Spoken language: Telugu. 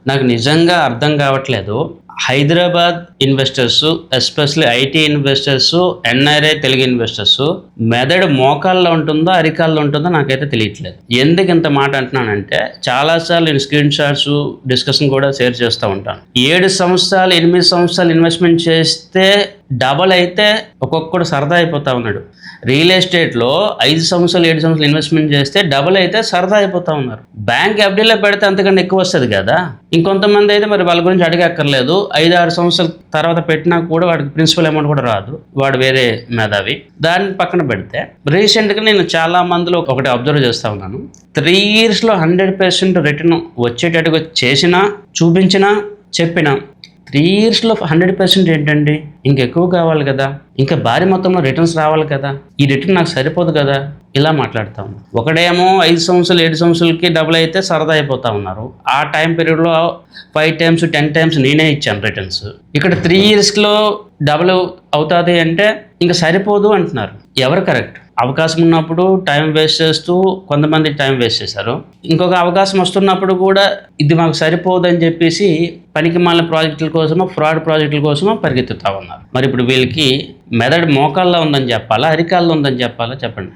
నాకు నిజంగా అర్థం కావట్లేదు. Hyderabad investors, especially IT investors, NRI Telugu investors మెదడు మోకాల్లో ఉంటుందో అరికాల్లో ఉంటుందో నాకైతే తెలియట్లేదు. ఎందుకు ఇంత మాట అంటున్నానంటే, చాలాసార్లు నేను స్క్రీన్ షాట్స్ డిస్కషన్ కూడా షేర్ చేస్తూ ఉంటాను. 7 సంవత్సరాలు 8 సంవత్సరాలు ఇన్వెస్ట్మెంట్ చేస్తే డబల్ అయితే ఒక్కొక్కడు సరదా అయిపోతా ఉన్నాడు. రియల్ ఎస్టేట్లో 5 సంవత్సరాలు 7 సంవత్సరాలు ఇన్వెస్ట్మెంట్ చేస్తే డబల్ అయితే సరదా అయిపోతా ఉన్నారు. బ్యాంక్ ఎఫ్డీలో పెడితే అంతకన్నా ఎక్కువ వస్తుంది కదా. ఇంకొంతమంది అయితే మరి వాళ్ళ గురించి అడగక్కర్లేదు, 5-6 సంవత్సరాల తర్వాత పెట్టినా కూడా వాడికి ప్రిన్సిపల్ అమౌంట్ కూడా రాదు, వాడు వేరే మేధావి. దాన్ని పక్కన పెడితే రీసెంట్గా నేను చాలా మందిలో ఒకటి అబ్జర్వ్ చేస్తూ ఉన్నాను. 3 yearsలో 100% రిటర్న్ వచ్చేటట్టుగా చేసినా, చూపించినా, చెప్పినా 3 yearsలో 100% ఏంటండి, ఇంకెక్కువ కావాలి కదా, ఇంకా భారీ మొత్తంలో రిటర్న్స్ రావాలి కదా, ఈ రిటర్న్ నాకు సరిపోదు కదా, ఇలా మాట్లాడుతాము. ఒకడేమో 5 సంవత్సరాలు 7 సంవత్సరాలకి డబుల్ అయితే సరదా అయిపోతా ఉన్నారు. ఆ టైం పీరియడ్లో 5 times 10 times నేనే ఇచ్చాను రిటర్న్స్. ఇక్కడ 3 yearsలో డబుల్ అవుతుంది అంటే ఇంకా సరిపోదు అంటున్నారు. ఎవరు కరెక్ట్? అవకాశం ఉన్నప్పుడు టైం వేస్ట్ చేస్తూ కొంతమంది టైం వేస్ట్ చేశారు. ఇంకొక అవకాశం వస్తున్నప్పుడు కూడా ఇది మాకు సరిపోదని చెప్పేసి పనికి మాలిన ప్రాజెక్టుల కోసమో, ఫ్రాడ్ ప్రాజెక్టుల కోసమో పరిగెత్తుతా ఉన్నారు. మరి ఇప్పుడు వీళ్ళకి మెదడు మోకాల్లో ఉందని చెప్పాలా, అరికాల్లో ఉందని చెప్పాలా? చెప్పండి.